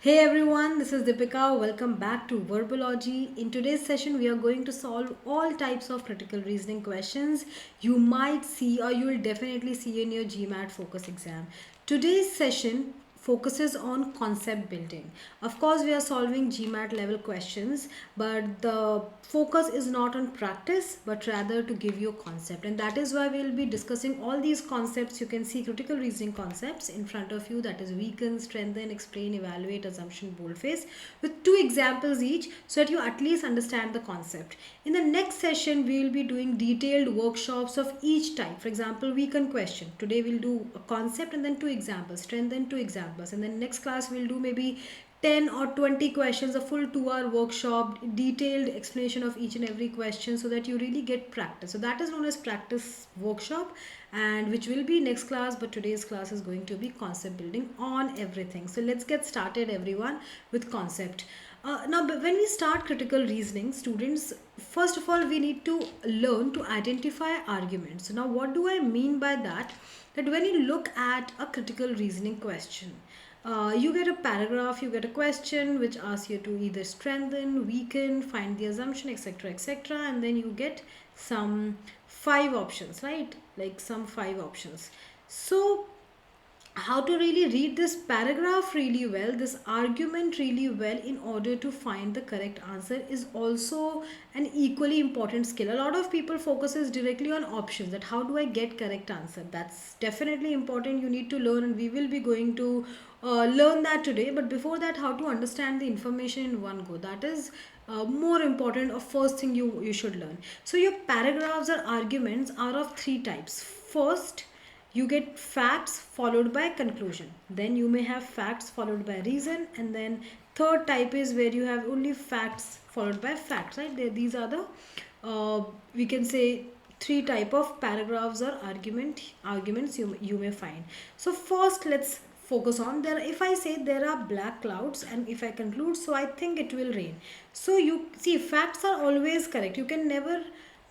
Hey everyone, this is Deepika. Welcome back to Verbology. In today's session, we are going to solve all types of critical reasoning questions you might see or you will definitely see in your GMAT focus exam. Today's session focuses on concept building. Of course, we are solving GMAT level questions, but the focus is not on practice but rather to give you a concept, and that is why we will be discussing all these concepts. You can see critical reasoning concepts in front of you, that is weaken, strengthen, explain, evaluate, assumption, boldface, with two examples each so that you at least understand the concept. In the next session we will be doing detailed workshops of each type. For example, weaken question, today we'll do a concept and then two examples, strengthen, two examples, and then next class we'll do maybe 10 or 20 questions, a full 2-hour workshop, detailed explanation of each and every question so that you really get practice. So that is known as practice workshop, and which will be next class, but today's class is going to be concept building on everything. So let's get started everyone with concept. Now when we start critical reasoning, students, first of all we need to learn to identify arguments. So now what do I mean by that? That when you look at a critical reasoning question, you get a paragraph, you get a question which asks you to either strengthen, weaken, find the assumption, etc., etc., and then you get some five options, right? Like some five options. So how to really read this paragraph really well, this argument really well, in order to find the correct answer is also an equally important skill. A lot of people focuses directly on options, that how do I get correct answer. That's definitely important, you need to learn, and we will be going to learn that today. But before that, how to understand the information in one go, that is more important, or first thing you should learn. So your paragraphs or arguments are of three types. First, you get facts followed by conclusion, then you may have facts followed by reason, and then third type is where you have only facts followed by facts, right? These are the we can say three type of paragraphs or arguments you may find. So first let's focus on there. If I say there are black clouds and if I conclude, so I think it will rain. So you see, facts are always correct, you can never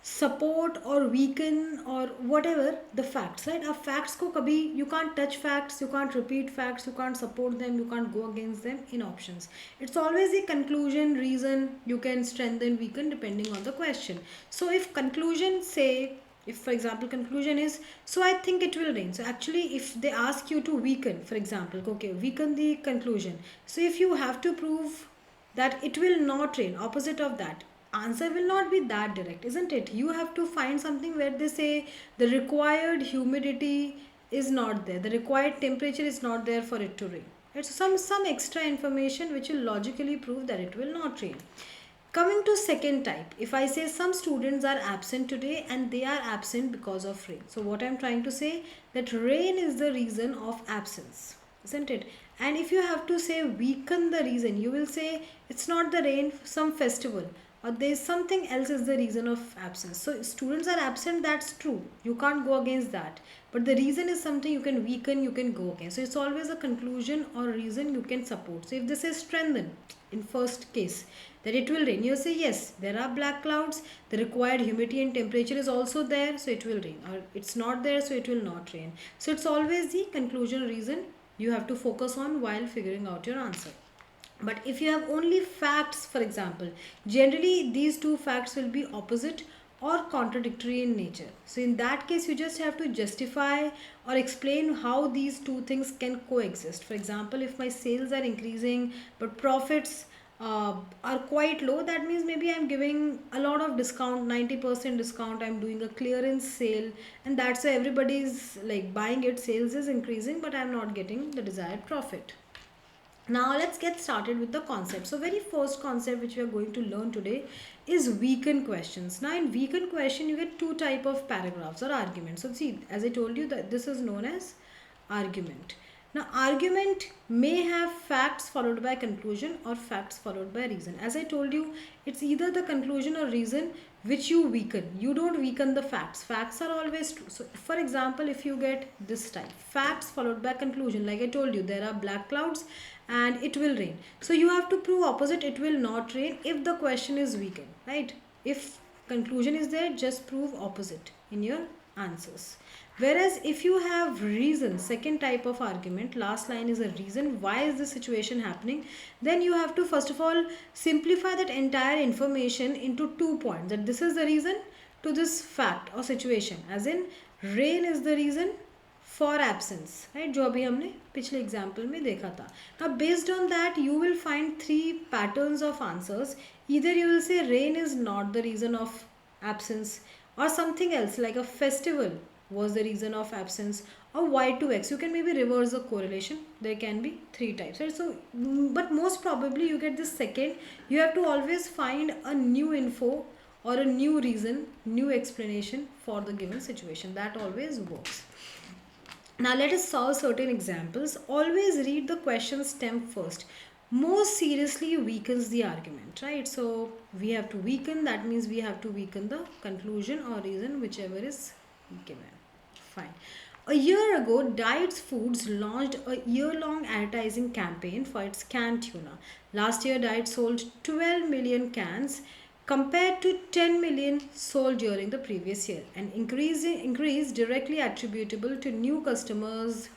support or weaken or whatever the facts, right? अब facts को कभी you can't touch facts, you can't repeat facts, you can't support them, you can't go against them in options. It's always a conclusion, reason, you can strengthen, weaken depending on the question. So if conclusion say, if for example conclusion is, so I think it will rain, so actually if they ask you to weaken, for example, okay, weaken the conclusion, so if you have to prove that it will not rain, opposite of that, answer will not be that direct, isn't it? You have to find something where they say the required humidity is not there, the required temperature is not there for it to rain. It's some extra information which will logically prove that it will not rain. Coming to second type, if I say some students are absent today and they are absent because of rain, so what I'm trying to say, that rain is the reason of absence, isn't it? And if you have to say weaken the reason, you will say it's not the rain, some festival, or there's something else is the reason of absence. So students are absent, that's true, you can't go against that, but the reason is something you can weaken, you can go against. So it's always a conclusion or reason you can support. So if this is strengthen, in first case, that it will rain, you say yes, there are black clouds, the required humidity and temperature is also there, so it will rain, or it's not there, so it will not rain. So it's always the conclusion, reason you have to focus on while figuring out your answer. But if you have only facts, for example, generally these two facts will be opposite or contradictory in nature. So in that case, you just have to justify or explain how these two things can coexist. For example, if my sales are increasing but profits are quite low, that means maybe I'm giving a lot of discount, 90% discount, I'm doing a clearance sale, and that's why everybody's like buying it, sales is increasing, but I'm not getting the desired profit. Now let's get started with the concept. So very first concept which we are going to learn today is weaken questions. Now in weaken question you get two type of paragraphs or arguments. So see, as I told you, that this is known as argument. Now argument may have facts followed by conclusion or facts followed by reason. As I told you, it's either the conclusion or reason which you weaken. You don't weaken the facts. Facts are always true. So for example, if you get this type, facts followed by conclusion, like I told you, there are black clouds and it will rain. So you have to prove opposite, it will not rain, if the question is weakened, right? If conclusion is there, just prove opposite in your answers. Whereas if you have reason, second type of argument, last line is a reason why is this situation happening, then you have to first of all simplify that entire information into 2 points, that this is the reason to this fact or situation, as in rain is the reason for absence, right, जो अभी हमने पिछले example में देखा था. Now based on that you will find 3 patterns of answers. Either you will say rain is not the reason of absence, or something else like a festival was the reason of absence, or y to x. You can maybe reverse the correlation. There can be 3 types, right? So but most probably you get this second. You have to always find a new info or a new reason, new explanation for the given situation. That always works. Now let us solve certain examples. Always read the question stem first. Most seriously weakens the argument, right? So we have to weaken, that means we have to weaken the conclusion or reason, whichever is given. Fine. A year ago, Diet's Foods launched a year-long advertising campaign for its canned tuna. Last year, Diet sold 12 million cans compared to 10 million sold during the previous year. An increase directly attributable to new customers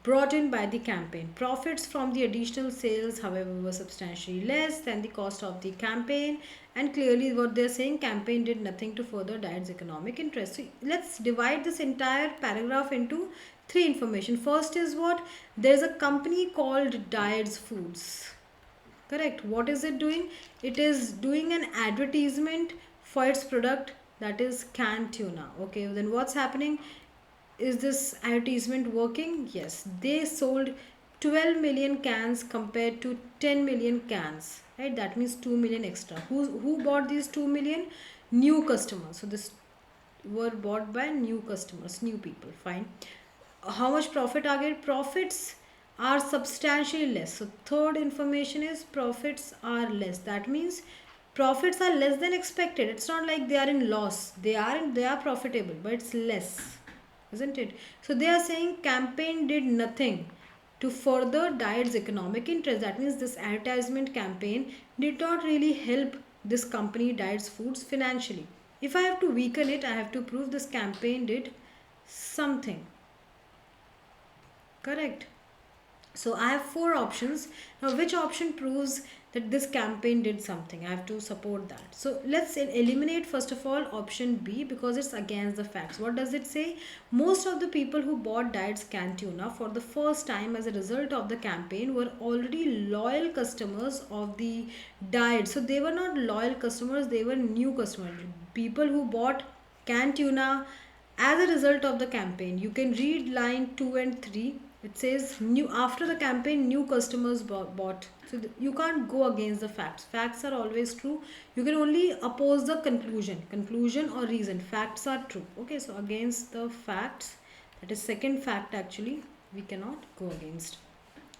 brought in by the campaign. Profits from the additional sales, however, were substantially less than the cost of the campaign, and clearly what they're saying, campaign did nothing to further Diet's economic interest. So let's divide this entire paragraph into 3 information. First is what? There's a company called Diet's Foods. Correct. What is it doing? It is doing an advertisement for its product, that is canned tuna. Okay, then what's happening? Is this advertisement working? Yes. They sold 12 million cans compared to 10 million cans. Right? That means 2 million extra. Who bought these 2 million? New customers. So this were bought by new customers, new people. Fine. How much profit are get? Profits are substantially less. So third information is profits are less. That means profits are less than expected. It's not like they are in loss. They are profitable, but it's less, isn't it? So they are saying campaign did nothing to further Diet's economic interest. That means this advertisement campaign did not really help this company Diet's Foods financially. If I have to weaken it, I have to prove this campaign did something. Correct. So I have 4 options. Now which option proves that this campaign did something? I have to support that. So let's eliminate first of all option B, because it's against the facts. What does it say? Most of the people who bought Diet's canned tuna for the first time as a result of the campaign were already loyal customers of the Diet. So they were not loyal customers, they were new customers. People who bought canned tuna as a result of the campaign. You can read line 2 and 3. It says new after the campaign new customers bought. So you can't go against the facts. Facts are always true. You can only oppose the conclusion or reason. Facts are true. Okay, so against the facts, that is second fact actually, we cannot go against.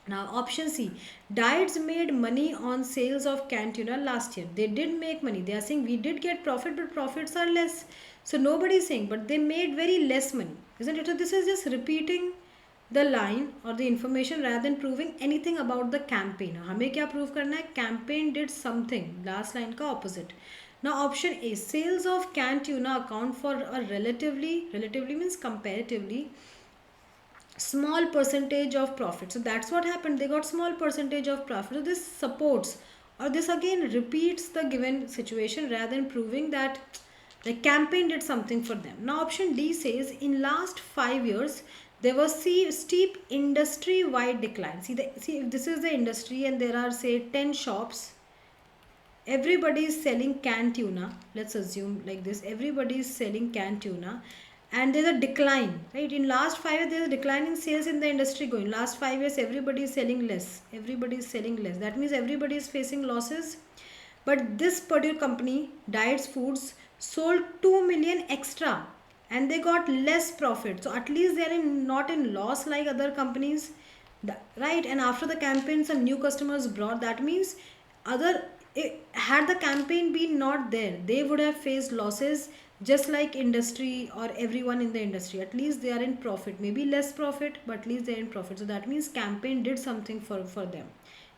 Now option C, Diets made money on sales of canned tuna last year. They did make money. They are saying we did get profit, but profits are less. So nobody is saying, but they made very less money, isn't it? So this is just repeating the line or the information rather than proving anything about the campaign. हमें क्या prove करना है? Campaign did something. Last line का opposite. Now option A, sales of canned tuna account for a relatively means comparatively small percentage of profit. So that's what happened. They got small percentage of profit. So this supports, or this again repeats the given situation rather than proving that the campaign did something for them. Now option D says in last 5 years there was steep industry-wide decline. See if this is the industry and there are say 10 shops. Everybody is selling canned tuna. Let's assume like this. Everybody is selling canned tuna. And there's a decline, right? In last 5 years, there's a decline in sales in the industry going. Last 5 years, everybody is selling less. Everybody is selling less. That means everybody is facing losses. But this particular company, Diet's Foods, sold 2 million extra and they got less profit. So at least they are not in loss like other companies, right? And after the campaign, some new customers brought. That means had the campaign been not there, they would have faced losses just like industry or everyone in the industry. At least they are in profit, maybe less profit, but at least they are in profit. So that means campaign did something for them.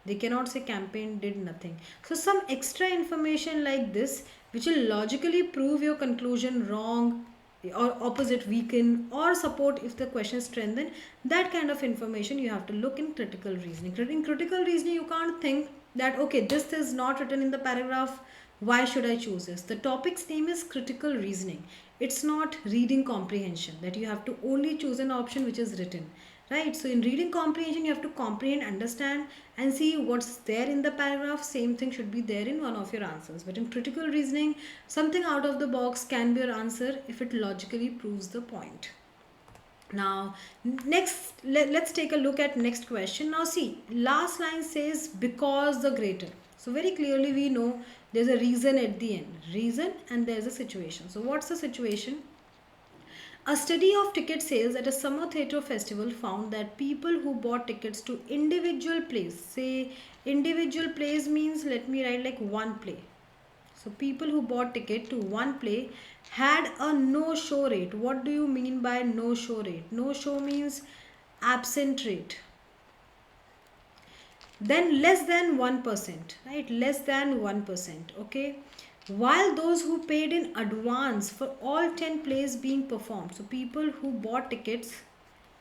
They cannot say campaign did nothing. So some extra information like this which will logically prove your conclusion wrong or opposite weaken or support if the question strengthen. That kind of information you have to look in critical reasoning. In critical reasoning you can't think that okay, this is not written in the paragraph, why should I choose this? The topic's name is critical reasoning. It's not reading comprehension that you have to only choose an option which is written, right? So in reading comprehension you have to comprehend, understand and see what's there in the paragraph. Same thing should be there in one of your answers. But in critical reasoning, something out of the box can be your answer if it logically proves the point. Now next, let's take a look at next question. Now see, last line says because the greater. So very clearly we know there's a reason at the end, reason, and there's a situation. So what's the situation? A study of ticket sales at a summer theatre festival found that people who bought tickets to individual plays, say individual plays means, let me write like one play. So people who bought ticket to one play had a no show rate. What do you mean by no show rate? No show means absent rate. Then less than 1%, right? Less than 1%, okay? While those who paid in advance for all 10 plays being performed, so people who bought tickets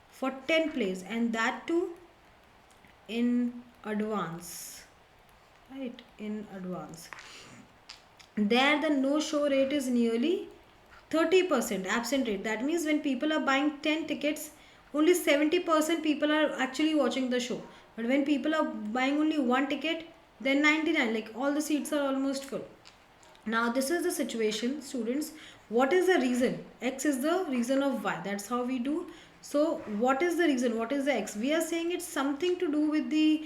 for 10 plays and that too in advance, right? In advance. There the no show rate is nearly 30% absent rate. That means when people are buying 10 tickets, only 70% people are actually watching the show. But when people are buying only one ticket, then 99, like all the seats are almost full. Now this is the situation, students. What is the reason? X is the reason of Y. That's how we do. So what is the reason? What is the X? We are saying it's something to do with the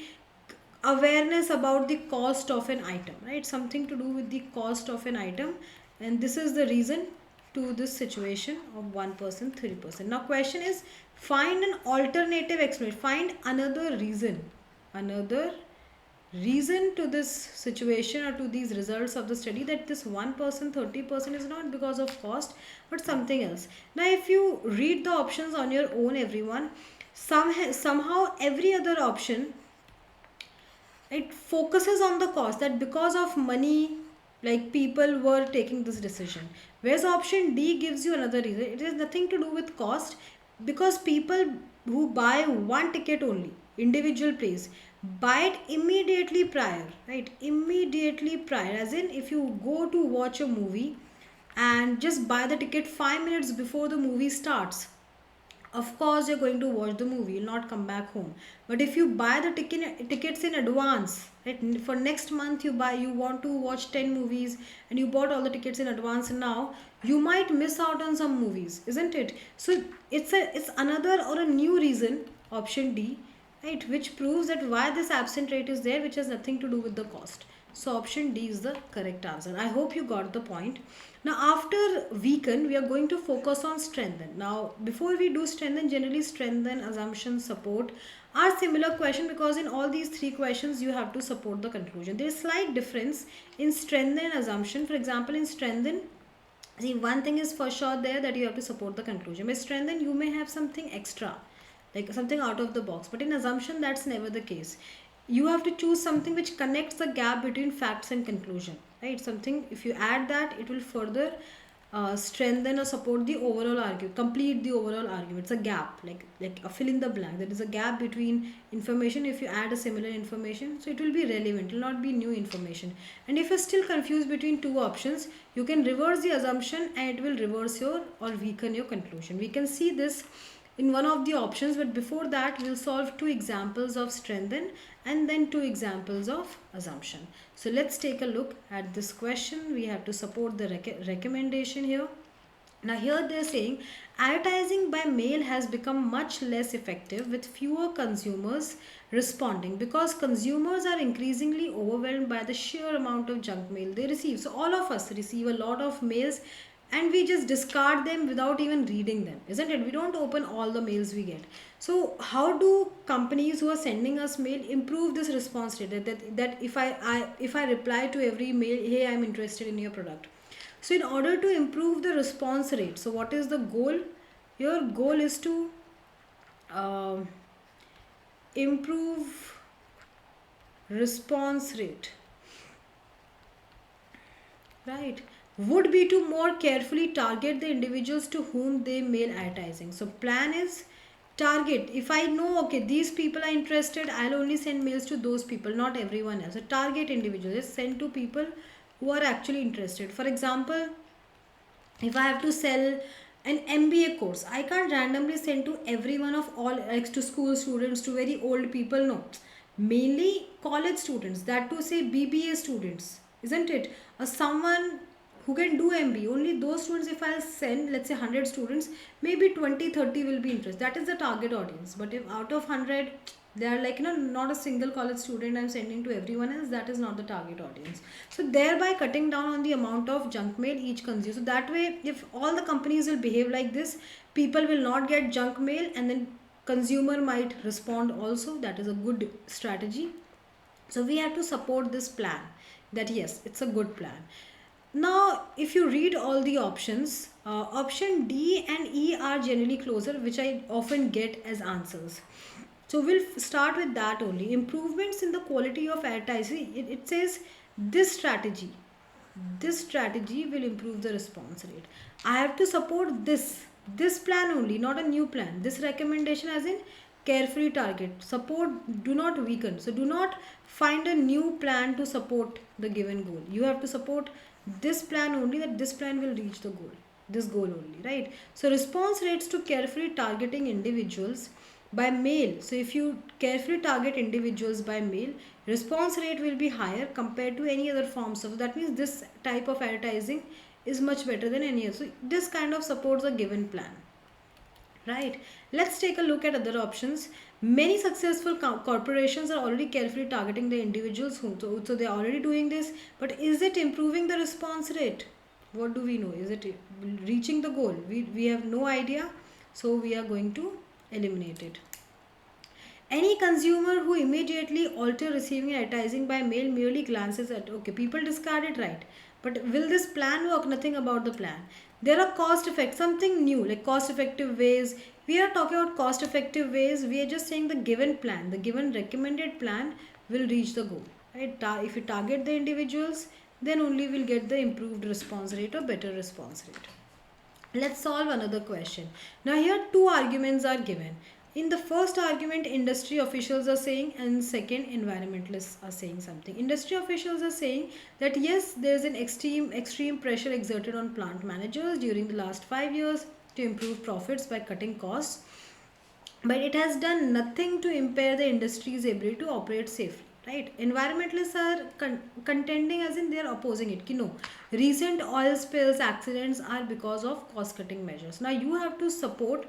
awareness about the cost of an item, right? Something to do with the cost of an item, and this is the reason to this situation of 1%, 3%. Now question is, find an alternative explanation, find another reason to this situation or to these results of the study, that this 1%, 30% is not because of cost but something else. Now if you read the options on your own, everyone, somehow every other option, it focuses on the cost, that because of money like people were taking this decision, whereas option D gives you another reason. It has nothing to do with cost, because people who buy one ticket only, individual place, buy it immediately prior, right? Immediately prior, as in if you go to watch a movie and just buy the ticket 5 minutes before the movie starts, of course you're going to watch the movie, you'll not come back home. But if you buy the tickets in advance, right, for next month you want to watch 10 movies and you bought all the tickets in advance, and now you might miss out on some movies, isn't it? So it's another or a new reason, option D, right, which proves that why this absent rate is there, which has nothing to do with the cost. So option D is the correct answer. I hope you got the point. Now after weaken, we are going to focus on strengthen. Now before we do strengthen, generally strengthen, assumption, support are similar question, because in all these three questions you have to support the conclusion. There is slight difference in strengthen and assumption. For example, in strengthen, see, one thing is for sure there, that you have to support the conclusion. With strengthen you may have something extra, like something out of the box, but in assumption that's never the case. You have to choose something which connects the gap between facts and conclusion, right? Something, if you add that, it will further strengthen or support the overall argument, complete the overall argument. It's a gap, like a fill in the blank. There is a gap between information. If you add a similar information, so it will be relevant, it will not be new information. And if you're still confused between two options, you can reverse the assumption and it will reverse your or weaken your conclusion. We can see this in one of the options, but before that we'll solve two examples of strengthen and then two examples of assumption. So let's take a look at this question. We have to support the recommendation here. Now here they're saying advertising by mail has become much less effective with fewer consumers responding, because consumers are increasingly overwhelmed by the sheer amount of junk mail they receive. So all of us receive a lot of mails and we just discard them without even reading them, isn't it? We don't open all the mails we get. So how do companies who are sending us mail improve this response rate, that if I reply to every mail, hey, I'm interested in your product. So in order to improve the response rate, so what is the goal? Your goal is to improve response rate, right? would be to more carefully target the individuals to whom they mail advertising. So plan is target. If I know, okay, these people are interested, I'll only send mails to those people, not everyone else. So target individuals, just send to people who are actually interested. For example, if I have to sell an MBA course, I can't randomly send to everyone of all, like to school students, to very old people. No, mainly college students, that to say BBA students, isn't it? Or someone who can do MBA, only those students. If I'll send, let's say 100 students, maybe 20 30 will be interested. That is the target audience. But if out of 100 they are like, not a single college student I'm sending to everyone else, that is not the target audience. So thereby cutting down on the amount of junk mail each consumes. So that way, if all the companies will behave like this, people will not get junk mail, and then consumer might respond also. That is a good strategy. So we have to support this plan, that yes, it's a good plan. Now if you read all the options, option D and E are generally closer, which I often get as answers. So we'll start with that only. Improvements in the quality of advertising. It says this strategy. This strategy will improve the response rate. I have to support this plan only, not a new plan. This recommendation as in carefully target. Support, do not weaken. So do not find a new plan to support the given goal. You have to support this plan only, that this plan will reach the goal. This goal only, right? So response rates to carefully targeting individuals by mail. So if you carefully target individuals by mail, response rate will be higher compared to any other forms of. That means this type of advertising is much better than any other. So this kind of supports a given plan, right? Let's take a look at other options. Many successful corporations are already carefully targeting the individuals whom, so they're already doing this. But is it improving the response rate? What do we know? Is it reaching the goal? We have no idea, so we are going to eliminate it. Any consumer who immediately alter receiving advertising by mail merely glances at, okay, people discard it, right? But will this plan work? Nothing about the plan. There are cost effects, something new like cost effective ways. We are talking about cost effective ways. We are just saying the given plan, the given recommended plan will reach the goal, right? If you target the individuals, then only we'll get the improved response rate or better response rate. Let's solve another question. Now here two arguments are given. In the first argument, industry officials are saying, and second, environmentalists are saying something. Industry officials are saying that yes, there is an extreme pressure exerted on plant managers during the last 5 years to improve profits by cutting costs, but it has done nothing to impair the industry's ability to operate safely, right? Environmentalists are contending, as in they are opposing it, no, recent oil spills accidents are because of cost cutting measures. Now you have to support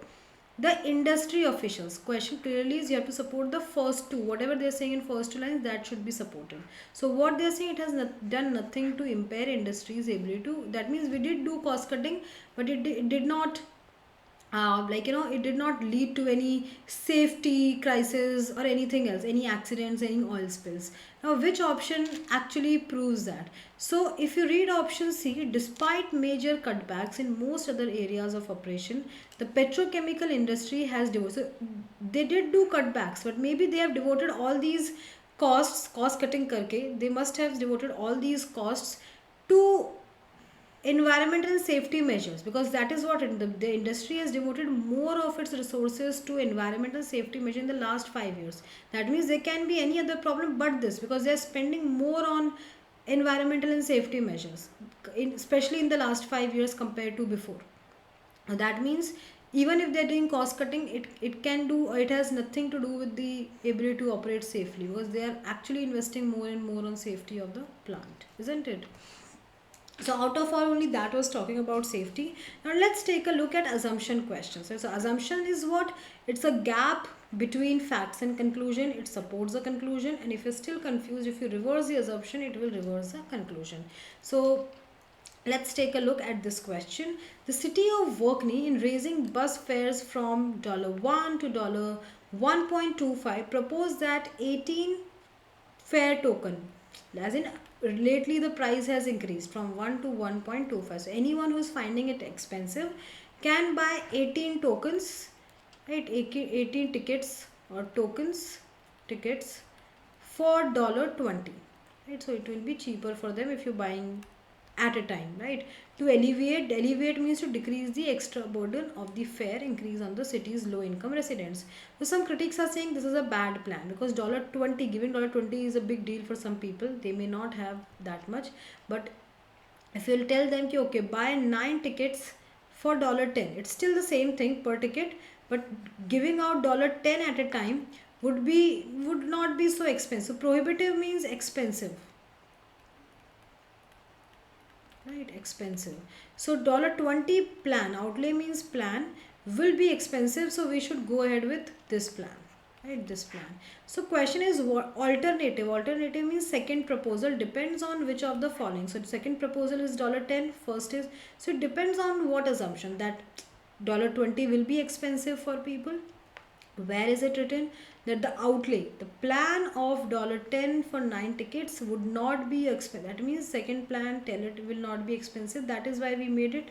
the industry officials. Question clearly is you have to support the first two, whatever they are saying in first two lines, that should be supported. So what they are saying, it has done nothing to impair industry's ability to, that means we did do cost cutting, but it did not it did not lead to any safety crisis or anything else, any accidents, any oil spills. Now which option actually proves that? So if you read option C, despite major cutbacks in most other areas of operation, the petrochemical industry has devoted, so they did do cutbacks, but maybe they have devoted all these cost cutting karke, they must have devoted all these costs to environmental and safety measures, because that is what the industry has devoted more of its resources to environmental safety measure in the last 5 years. That means there can be any other problem but this, because they are spending more on environmental and safety measures, especially in the last 5 years compared to before. That means even if they're doing cost cutting, it can do, it has nothing to do with the ability to operate safely, because they are actually investing more and more on safety of the plant, isn't it? So out of all, only that was talking about safety. Now let's take a look at assumption questions. So assumption is what? It's a gap between facts and conclusion. It supports the conclusion, and if you're still confused, if you reverse the assumption, it will reverse the conclusion. So let's take a look at this question. The city of Workney, in raising bus fares from $1 to $1.25, proposed that 18 fare token, as in lately the price has increased from 1 to 1.25. So anyone who is finding it expensive can buy 18 tokens, right? 18 tickets or tokens, tickets for $20, right? So it will be cheaper for them if you're buying at a time, right? To alleviate means to decrease the extra burden of the fare increase on the city's low income residents. So some critics are saying this is a bad plan because $20, giving $20 is a big deal for some people. They may not have that much, but if you'll tell them ki, okay, buy 9 tickets for $10, it's still the same thing per ticket, but giving out $10 at a time would not be so expensive. Prohibitive means expensive, right? Expensive. So $20 plan, outlay means plan, will be expensive, so we should go ahead with this plan, right? This plan. So question is what alternative means second proposal depends on which of the following. So second proposal is $10, first is, so it depends on what assumption that $20 will be expensive for people. Where is it written that the outlay, the plan of $10 for 9 tickets would not be expensive? That means second plan, tell it will not be expensive. That is why we made it.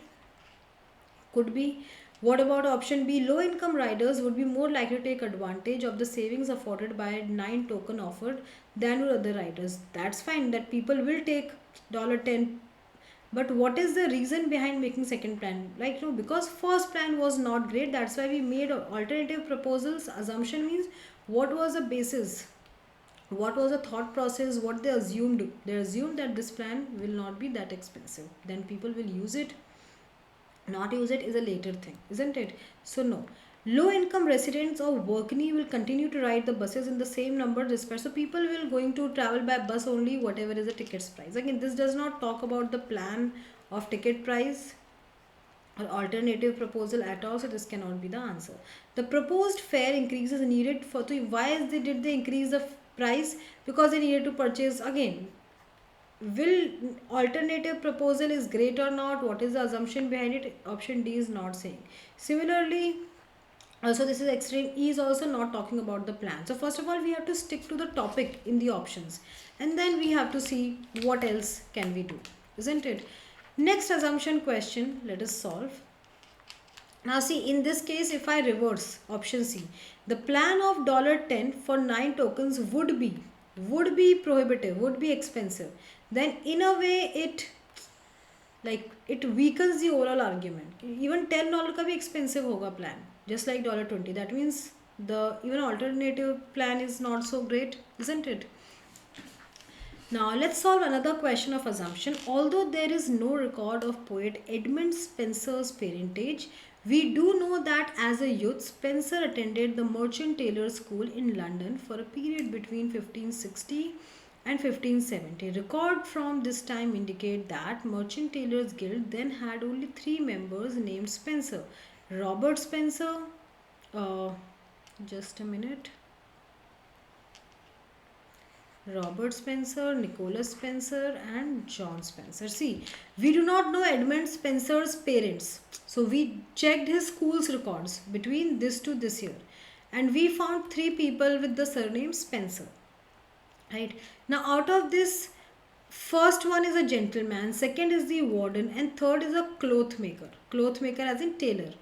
Could be. What about option B? Low income riders would be more likely to take advantage of the savings afforded by 9 token offered than would other riders. That's fine, that people will take $10. But what is the reason behind making second plan? Like, because first plan was not great, that's why we made alternative proposals. Assumption means what was the basis, what was the thought process, what they assumed. They assumed that this plan will not be that expensive, then people will use it. Not use it is a later thing, isn't it? So no, low income residents of Workney will continue to ride the buses in the same number dispatch. So people will going to travel by bus only, whatever is the tickets price. Again, this does not talk about the plan of ticket price or alternative proposal at all, so this cannot be the answer. The proposed fare increase is needed for, so why is did they increase the price? Because they needed to purchase. Again, will alternative proposal is great or not, what is the assumption behind it? Option D is not saying. Similarly, also this is extreme E is also not talking about the plan. So first of all we have to stick to the topic in the options, and then we have to see what else can we do, isn't it? Next assumption question, let us solve. Now see, in this case, if I reverse option C, the plan of $10 for 9 tokens would be prohibitive, would be expensive. Then in a way it weakens the overall argument. Even $10 का भी expensive होगा plan, just like $20. That means the even alternative plan is not so great, isn't it? Now let's solve another question of assumption. Although there is no record of poet Edmund Spenser's parentage, we do know that as a youth, Spenser attended the Merchant Taylor School in London for a period between 1560 and 1570. Record from this time indicate that Merchant Taylors Guild then had only 3 members named Spenser. Robert Spenser, just a minute. Robert Spenser, Nicholas Spenser, and John Spenser. See, we do not know Edmund Spenser's parents. So we checked his school's records between this to this year. And we found 3 people with the surname Spenser. Right. Now out of this, first one is a gentleman, second is the warden, and third is a cloth maker. Cloth maker as in tailor.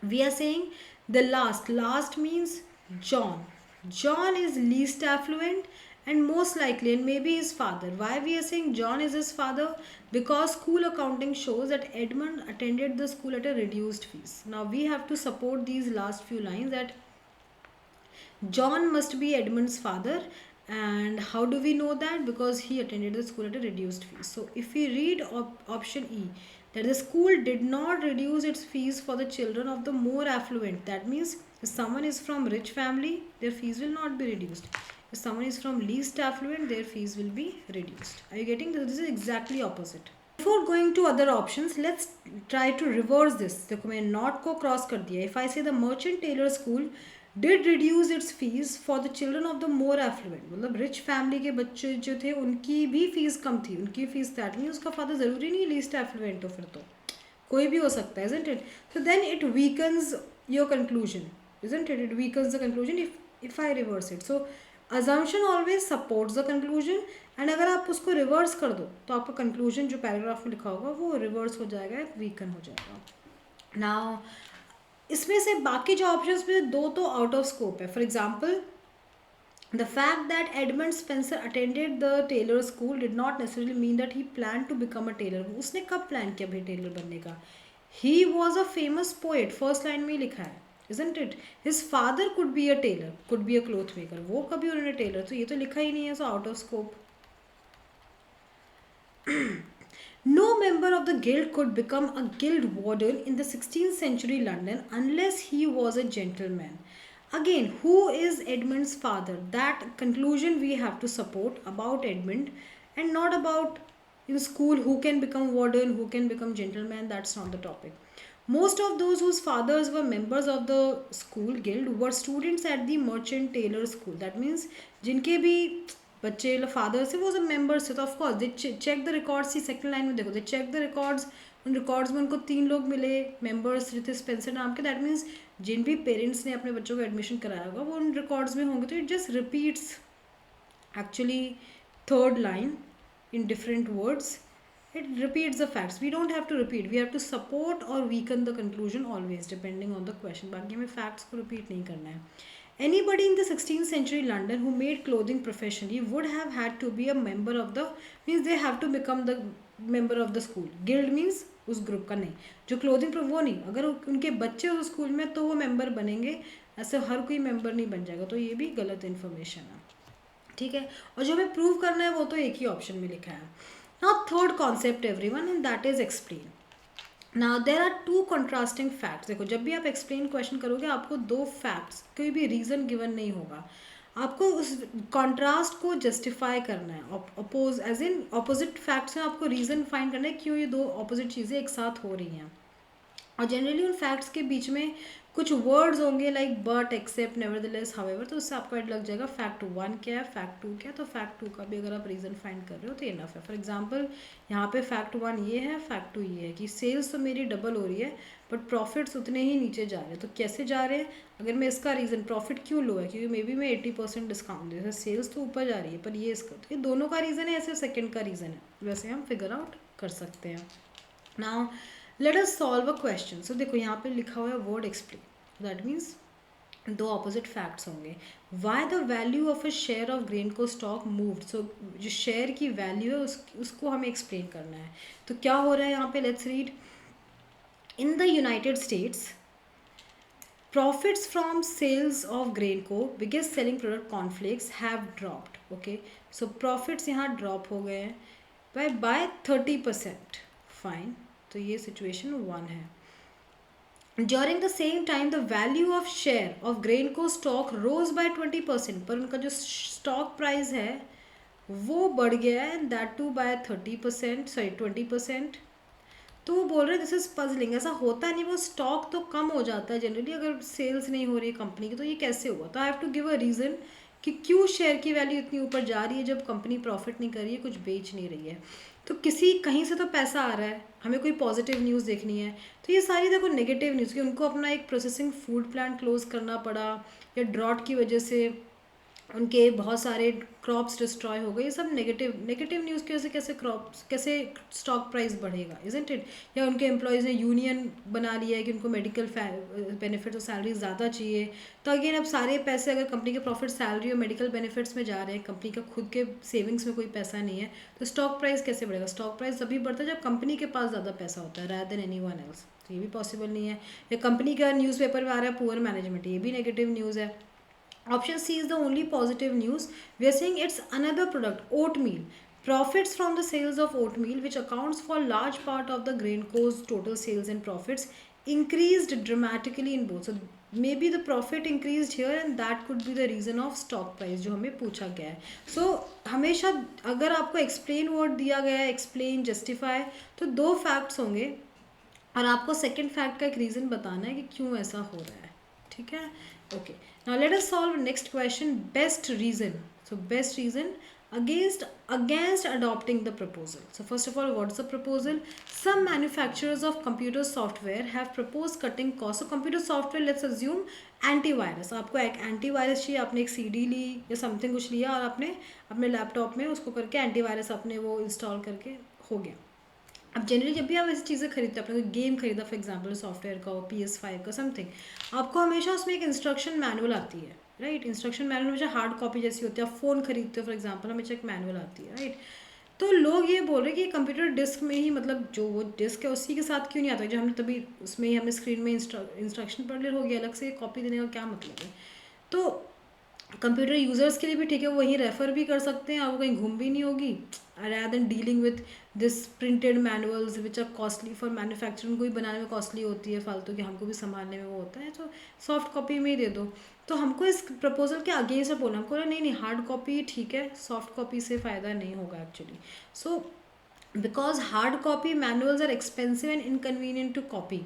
We are saying the last means John. John is least affluent and most likely, and maybe his father. Why we are saying John is his father? Because school accounting shows that Edmund attended the school at a reduced fees. Now we have to support these last few lines that John must be Edmund's father. And how do we know that? Because he attended the school at a reduced fees. So if we read option E, that the school did not reduce its fees for the children of the more affluent. That means if someone is from rich family, their fees will not be reduced. If someone is from least affluent, their fees will be reduced. Are you getting this? This is exactly opposite. Before going to other options, let's try to reverse this. देखो मैं not को cross कर दिया. If I say the Merchant Taylor School did reduce its fees for the children of the more affluent, मतलब rich family के बच्चे जो थे उनकी भी फीस कम थी, उनकी फीस that means उसका father ज़रूरी नहीं least affluent हो, फिर तो कोई भी हो सकता है, isn't it? So then it weakens your conclusion, isn't it? It weakens the conclusion if I reverse it. So assumption always supports the conclusion, and अगर आप उसको reverse कर दो तो आपका conclusion जो paragraph में लिखा होगा वो reverse हो जाएगा, weaken हो जाएगा. Now इसमें से बाकी जो ऑप्शंस में 2 तो आउट ऑफ स्कोप है. For example The fact that Edmund Spencer attended the tailor school did not necessarily mean that he planned to become a tailor. उसने कब प्लान किया भाई टेलर बनने का? He was a famous poet. First line में ही लिखा है, isn't it? His father could be a tailor, could be a cloth maker. वो कभी उन्होंने टेलर, तो ये तो लिखा ही नहीं है, so out of scope. No member of the guild could become a guild warden in the 16th century London unless he was a gentleman. Again, who is Edmund's father? That conclusion we have to support about Edmund, and not about in school who can become warden, who can become gentleman. That's not the topic. Most of those whose fathers were members of the school guild were students at the merchant tailor school. That means जिनके भी बच्चे father से वो सब members थे, तो of course they check the records. ही second line में देखो, दे चेक द रिकॉर्ड्स। उन रिकॉर्ड्स में उनको 3 लोग मिले मेंबर्स जो थे स्पेंसर नाम के। दैट मीन्स जिन भी पेरेंट्स ने अपने बच्चों को एडमिशन कराया होगा वो उन रिकॉर्ड्स में होंगे। तो it just repeats actually third line in different words. It repeats the facts. We don't have to repeat. We have to support or weaken the conclusion always depending on the question. बाकी हमें facts को repeat नहीं करना है. Anybody in the 16th century London who made clothing professionally would have had to be a member of the, means they have to become the member of the school. Guild means उस group का नहीं, जो clothing वो नहीं। अगर उनके बच्चे उस स्कूल में तो वो मेंबर बनेंगे, ऐसे हर कोई मेंबर नहीं बन जाएगा। तो ये भी गलत इन्फॉर्मेशन है, ठीक है। और जो हमें प्रूव करना है वो तो एक ही ऑप्शन में लिखा है। Now third concept everyone, and that is explain. Now there are 2 contrasting facts. देखो जब भी आप एक्सप्लेन क्वेश्चन करोगे आपको 2 फैक्ट्स, कोई भी रीज़न गिवन नहीं होगा, आपको उस कॉन्ट्रास्ट को जस्टिफाई करना है। Oppose as in opposite facts में आपको रीज़न फाइंड करना है क्यों ये 2 ऑपोजिट चीज़ें एक साथ हो रही हैं। और जनरली उन फैक्ट्स के बीच में कुछ वर्ड्स होंगे like but, except, nevertheless, however, तो उससे आपको लग जाएगा फैक्ट 1 क्या है, फैक्ट 2 क्या है। तो फैक्ट 2 का भी अगर आप रीज़न फाइंड कर रहे हो तो इनफ है। फॉर एग्जांपल यहाँ पे फैक्ट 1 ये है, फैक्ट 2 ये है कि सेल्स तो मेरी डबल हो रही है बट प्रॉफिट्स उतने ही नीचे जा रहे हैं। तो कैसे जा रहे हैं? अगर मैं इसका रीज़न प्रॉफिट क्यों लो है, क्योंकि मे बी मैं 80% डिस्काउंट दे, सेल्स तो ऊपर जा रही है पर ये इसका, तो ये दोनों का रीज़न है, ऐसे सेकेंड का रीज़न है, वैसे हम फिगर आउट कर सकते हैं। Now let us solve a question. So देखो यहाँ पे लिखा हुआ है word explain, that means 2 opposite facts होंगे। Why the value of a share of grain को स्टॉक मूव्ड। सो जो शेयर की वैल्यू है उसको हमें एक्सप्लेन करना है। तो क्या हो रहा है यहाँ पे, let's read. In the United states profits from sales of Grainco, biggest selling product cornflakes, have dropped. Okay, so profits यहाँ drop हो गए हैं by 30%. Fine, तो ये situation 1 है। During the same time, the value of share of Grainco stock rose by 20%, पर उनका जो stock price है वो बढ़ गया है, and that too by 30%, sorry 20%। तो वो बोल रहे हैं दिस इज पजलिंग, ऐसा होता नहीं, वो स्टॉक तो कम हो जाता है जनरली अगर सेल्स नहीं हो रही है कंपनी की, तो ये कैसे हुआ। तो I have to give a reason कि क्यों शेयर की वैल्यू इतनी ऊपर जा रही है जब कंपनी प्रॉफिट नहीं कर रही है, कुछ बेच नहीं रही है। तो किसी कहीं से तो पैसा आ रहा है, हमें कोई पॉजिटिव न्यूज़ देखनी है। तो ये सारी देखो नेगेटिव न्यूज़ कि उनको अपना एक प्रोसेसिंग फूड प्लांट क्लोज करना पड़ा, या ड्रॉट की वजह से उनके बहुत सारे क्रॉप्स डिस्ट्रॉय हो गए, ये सब नेगेटिव न्यूज़ की वजह से कैसे स्टॉक प्राइस बढ़ेगा, इजंट इट। या उनके एम्प्लॉयज़ ने यूनियन बना लिया है कि उनको मेडिकल बेनिफिट और सैलरी ज़्यादा चाहिए। तो अगेन अब सारे पैसे अगर कंपनी के प्रॉफिट सैलरी और मेडिकल बेनिफिट्स में जा रहे हैं, कंपनी का खुद के सेविंग्स में कोई पैसा नहीं है, तो स्टॉक प्राइस कैसे बढ़ेगा। स्टॉक प्राइस तभी बढ़ता है जब कंपनी के पास ज़्यादा पैसा होता है रादर देन एनीवन एल्स। तो ये भी पॉसिबल नहीं है। या कंपनी का न्यूज़पेपर में आ रहा है पुअर मैनेजमेंट, ये भी नेगेटिव न्यूज़ है। Option C is the only positive news. We are saying it's another product, oatmeal. Profits from the sales of oatmeal, which accounts for large part of the Grainco's total sales and profits, increased dramatically in both. So maybe the profit increased here and that could be the reason of stock price जो हमें पूछा गया है। So हमेशा अगर आपको explain word दिया गया है, explain, justify, तो 2 facts होंगे और आपको सेकेंड फैक्ट का एक रीज़न बताना है कि क्यों ऐसा हो रहा है, ठीक है। Okay, now let us solve next question, best reason. So best reason against adopting the proposal. So first of all, what's the proposal? Some manufacturers of computer software have proposed cutting costs. So computer software, let's assume antivirus, आपको एक antivirus चाहिए, आपने एक CD ली या something कुछ लिया और आपने अपने लैपटॉप में उसको करके एंटीवायरस आपने वो इंस्टॉल करके हो गया। अब जनरली जब भी आप ऐसी चीज़ें खरीदते हैं, आपने कोई गेम खरीदा फॉर एग्जांपल सॉफ्टवेयर का हो, PS5 का समथिंग, आपको हमेशा उसमें एक इंस्ट्रक्शन मैनुअल आती है, राइट. इंस्ट्रक्शन मैनुअल हमेशा हार्ड कॉपी जैसी होती है. आप फ़ोन खरीदते हो फॉर एग्जाम्पल, हमेशा एक मैनुअल आती है, राइट. तो लोग ये बोल रहे हैं कि कंप्यूटर डिस्क में ही, मतलब जो वो डिस्क है उसी के साथ क्यों नहीं आता, जो हमने तभी उसमें ही हमें स्क्रीन में इंस्ट्रक्शन पढ़ लिया, हो गया, अलग से कॉपी देने का क्या मतलब है. तो कंप्यूटर यूज़र्स के लिए भी ठीक है, वो वहीं रेफ़र भी कर सकते हैं और वो कहीं घूम भी नहीं होगी, rather than dealing with this printed manuals which are costly for manufacturing. कोई बनाने में कॉस्टली होती है फालतू की, हमको भी संभालने में वो होता है, तो सॉफ्ट कॉपी में ही दे दो. तो हमको इस प्रपोजल के अगेंस्ट बोलना, हमको बोला नहीं नहीं हार्ड कॉपी ठीक है, सॉफ्ट कॉपी से फ़ायदा नहीं होगा actually. So because hard copy manuals are expensive and inconvenient to copy,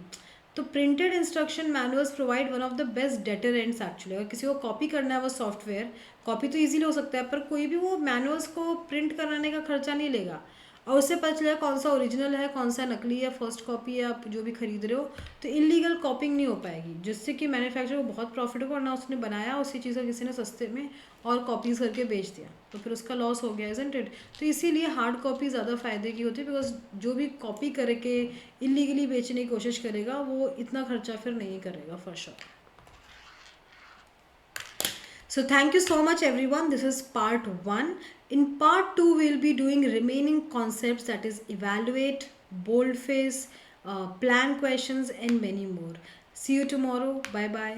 तो printed instruction manuals provide one of the best deterrents actually. अगर किसी को कॉपी करना है वो सॉफ्टवेयर, कॉपी तो इजीली हो सकता है, पर कोई भी वो मैनुअल्स को प्रिंट कराने का खर्चा नहीं लेगा, और उससे पता चलेगा कौन सा ओरिजिनल है, कौन सा नकली है, फर्स्ट कॉपी है, आप जो भी खरीद रहे हो. तो इलीगल कॉपिंग नहीं हो पाएगी, जिससे कि मैन्युफैक्चरर को बहुत प्रॉफिट होगा, और ना उसने बनाया उसी चीज़ का किसी ने सस्ते में और कॉपीज़ करके बेच दिया, तो फिर उसका लॉस हो गया, इजंट इट. तो इसीलिए हार्ड कॉपी ज़्यादा फ़ायदे की होती है, बिकॉज जो भी कॉपी करके इलीगली बेचने की कोशिश करेगा वो इतना खर्चा फिर नहीं करेगा for sure. So thank you so much everyone. This is part 1. In part 2 we'll be doing remaining concepts, that is evaluate, boldface, plan questions and many more. See you tomorrow. Bye bye.